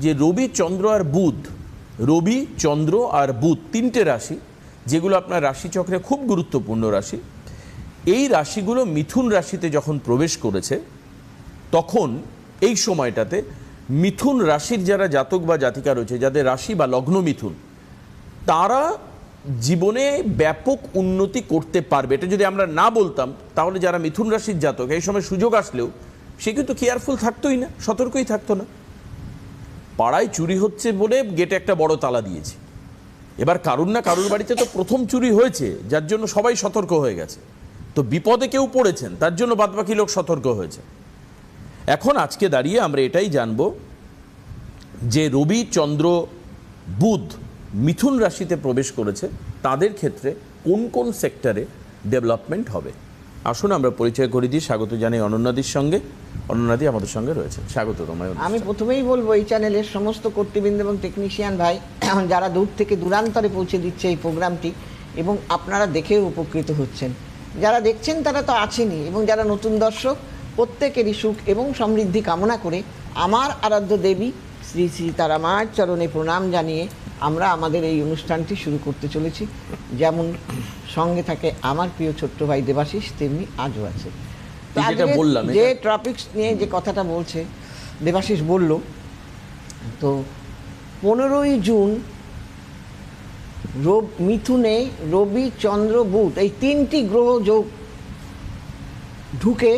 যে রবি চন্দ্র আর বুধ, রবি চন্দ্র আর বুধ তিনটে রাশি যেগুলো আপনার রাশিচক্রে খুব গুরুত্বপূর্ণ রাশি, এই রাশিগুলো মিথুন রাশিতে যখন প্রবেশ করেছে তখন এই সময়টাতে মিথুন রাশির যারা জাতক বা জাতিকা রয়েছে, যাদের রাশি বা লগ্ন মিথুন, তারা জীবনে ব্যাপক উন্নতি করতে পারবে। এটা যদি আমরা না বলতাম তাহলে যারা মিথুন রাশির জাতক এই সময় সুযোগ আসলেও সে কিন্তু কেয়ারফুল থাকতোই না, সতর্কই থাকতো না। পাড়ায় চুরি হচ্ছে বলে গেটে একটা বড় তালা দিয়েছে, এবার কারুর না কারুর বাড়িতে তো প্রথম চুরি হয়েছে, যার জন্য সবাই সতর্ক হয়ে গেছে। তো বিপদে কেউ পড়েছেন, তার জন্য বাদবাকি লোক সতর্ক হয়েছে। এখন আজকে দাঁড়িয়ে আমরা এটাই জানব যে রবি চন্দ্র বুধ মিথুন রাশিতে প্রবেশ করেছে, তাদের ক্ষেত্রে কোন কোন সেক্টরে ডেভেলপমেন্ট হবে। আসুন আমরা পরিচয় করে দিই। স্বাগত জানাই অনন্যাদির সঙ্গে। অনন্যাদি আমাদের সঙ্গে রয়েছে, স্বাগত তোমায়। আমি প্রথমেই বলবো এই চ্যানেলের সমস্ত কর্তৃবৃন্দ এবং টেকনিশিয়ান ভাই যারা দূর থেকে দূরান্তরে পৌঁছে দিচ্ছে এই প্রোগ্রামটি, এবং আপনারা দেখেও উপকৃত হচ্ছেন। যারা দেখছেন তারা তো আছেনই, এবং যারা নতুন দর্শক প্রত্যেকেরই সুখ এবং সমৃদ্ধি কামনা করে আমার আরাধ্য দেবী শ্রী শ্রী তারা মায়ের চরণে প্রণাম জানিয়ে আমরা আমাদের এই অনুষ্ঠানটি শুরু করতে চলেছি। যেমন সঙ্গে থাকে আমার প্রিয় ছোট্ট ভাই দেবাশিস, তেমনি আজও আছে। যে টপিকস নিয়ে যে কথাটা বলছে দেবাশিস বলল, তো 15ই জুন মিথুনে রবি চন্দ্র বুধ এই তিনটি গ্রহ যোগ ঢুকে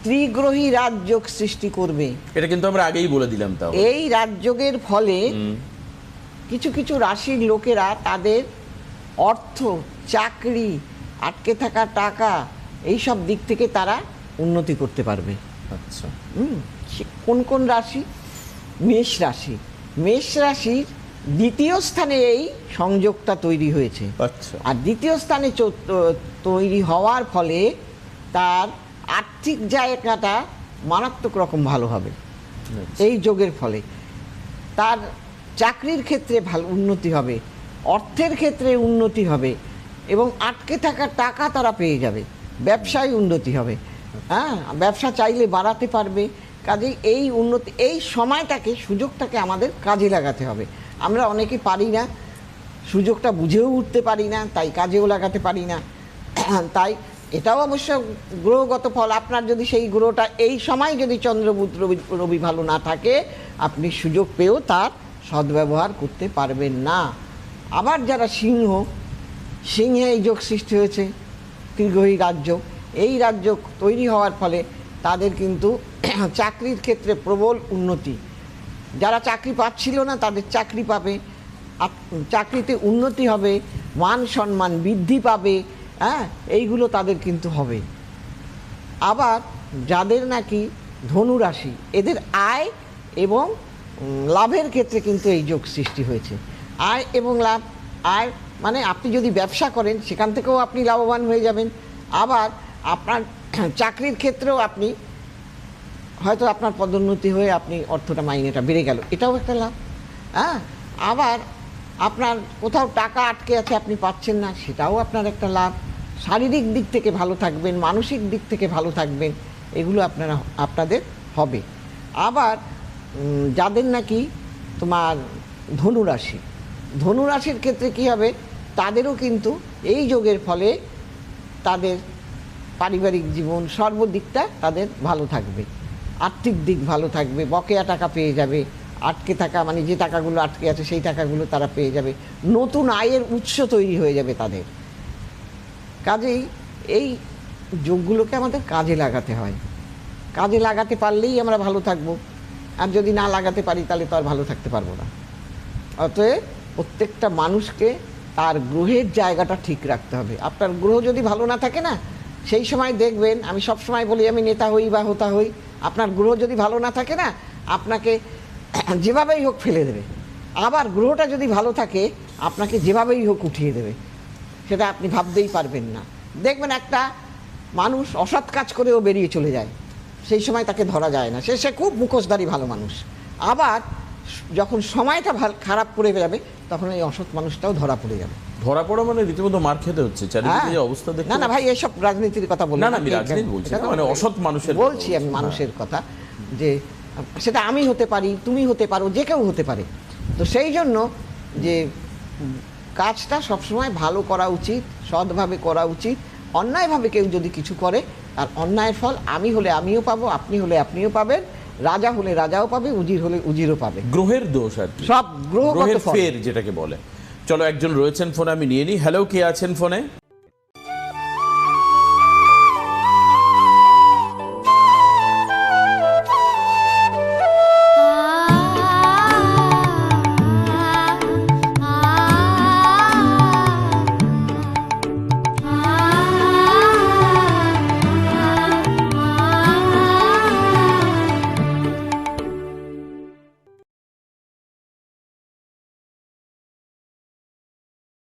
ত্রিগ্রহী রাজযোগ সৃষ্টি করবে। এটা কিন্তু আমরা আগেই বলে দিলাম। তাও এই রাজযোগের ফলে কিছু কিছু রাশির লোকেরা তাদের অর্থ, চাকরি, আটকে থাকা টাকা এইসব দিক থেকে তারা উন্নতি করতে পারবে। আচ্ছা, কোন কোন রাশি? মেষ রাশি। মেষ রাশির দ্বিতীয় স্থানে এই সংযোগটা তৈরি হয়েছে। আচ্ছা। আর দ্বিতীয় স্থানে তৈরি হওয়ার ফলে তার আর্থিক জায়গাটা মারাত্মক রকম ভালো হবে এই যোগের ফলে। তার চাকরির ক্ষেত্রে ভালো উন্নতি হবে, অর্থের ক্ষেত্রে উন্নতি হবে, এবং আটকে থাকা টাকা তারা পেয়ে যাবে। ব্যবসায় উন্নতি হবে, হ্যাঁ, ব্যবসা চাইলে বাড়াতে পারবে। কাজেই এই উন্নতি, এই সময়টাকে, সুযোগটাকে আমাদের কাজে লাগাতে হবে। আমরা অনেকে পারি না, সুযোগটা বুঝেও উঠতে পারি না, তাই কাজেও লাগাতে পারি না। তাই এটাও অবশ্য গ্রহগত ফল। আপনার যদি সেই গ্রহটা এই সময় যদি চন্দ্র বুধ রবি ভালো না থাকে, আপনি সুযোগ পেয়েও তার সদ্ব্যবহার করতে পারবেন না। আবার যারা সিংহে এই যোগ সৃষ্টি হয়েছে, ত্রিগ্রহী রাজযোগ, এই রাজযোগ তৈরি হওয়ার ফলে তাদের কিন্তু চাকরির ক্ষেত্রে প্রবল উন্নতি। যারা চাকরি পাচ্ছিল না তাদের চাকরি পাবে, চাকরিতে উন্নতি হবে, মান সম্মান বৃদ্ধি পাবে, হ্যাঁ, এইগুলো তাদের কিন্তু হবে। আবার যাদের নাকি ধনু রাশি, এদের আয় এবং লাভের ক্ষেত্রে কিন্তু এই যোগ সৃষ্টি হয়েছে। আয় এবং লাভ, আয় মানে আপনি যদি ব্যবসা করেন সেখান থেকেও আপনি লাভবান হয়ে যাবেন। আবার আপনার চাকরির ক্ষেত্রেও আপনি হয়তো আপনার পদোন্নতি হয়ে আপনি অর্থটা, মাইনেটা বেড়ে গেল, এটাও একটা লাভ। হ্যাঁ, আবার আপনার কোথাও টাকা আটকে আছে, আপনি পাচ্ছেন না, সেটাও আপনার একটা লাভ। শারীরিক দিক থেকে ভালো থাকবেন, মানসিক দিক থেকে ভালো থাকবেন, এগুলো আপনাদের হবে। আবার যাদের নাকি তোমার ধনুরাশি, ধনুরাশির ক্ষেত্রে কী হবে, তাদেরও কিন্তু এই যোগের ফলে তাদের পারিবারিক জীবন সর্বদিকটা তাদের ভালো থাকবে, আর্থিক দিক ভালো থাকবে, বকেয়া টাকা পেয়ে যাবে, আটকে থাকা মানে যে টাকাগুলো আটকে আছে সেই টাকাগুলো তারা পেয়ে যাবে, নতুন আয়ের উৎস তৈরি হয়ে যাবে তাদের। কাজেই এই যোগগুলোকে আমাদের কাজে লাগাতে হয়। কাজে লাগাতে পারলেই আমরা ভালো থাকব, আর যদি না লাগাতে পারি তাহলে তো আর ভালো থাকতে পারবো না। অতএব প্রত্যেকটা মানুষকে তার গ্রহের জায়গাটা ঠিক রাখতে হবে। আপনার গ্রহ যদি ভালো না থাকে না, সেই সময় দেখবেন, আমি সব সময় বলি আমি নেতা হই বা হোতা হই, আপনার গ্রহ যদি ভালো না থাকে না, আপনাকে যেভাবেই হোক ফেলে দেবে। আবার গ্রহটা যদি ভালো থাকে আপনাকে যেভাবেই হোক উঠিয়ে দেবে, সেটা আপনি ভাবতেই পারবেন না। দেখবেন একটা মানুষ অসৎ কাজ করেও বেরিয়ে চলে যায়, সেই সময় তাকে ধরা যায় না, সে খুব মুখোশধারী ভালো মানুষ। আবার যখন সময়টা খারাপ পড়ে যাবে তখন এই অসৎ মানুষটাও ধরা পড়ে যাবে। ধরা পড়া মানে রীতিমতো মার খেতে হচ্ছে চারিদিকে যে অবস্থা দেখতে। না না ভাই, এসব রাজনীতির কথা বলি না, আমি রাজনীতি বলছি না, মানে অসৎ মানুষের বলছি, আমি মানুষের কথা। যে সেটা আমি হতে পারি, তুমি হতে পারো, যে কেউ হতে পারে। তো সেই জন্য যে কাজটা সবসময় ভালো করা উচিত, সৎভাবে করা উচিত। অন্যায়ভাবে কেউ যদি কিছু করে, আর অন্যায়ের ফল আমি হলে আমিও পাবো, আপনি হলে আপনিও পাবেন, রাজা হলে রাজাও পাবে, উজির হলে উজিরও পাবে। গ্রহের দোষ আর কি, সব গ্রহগত গ্রহের ফল। ফের যেটাকে বলে। চলো একজন রয়েছেন ফোনে, আমি নিয়ে নিই। হ্যালো, কে আছেন ফোনে?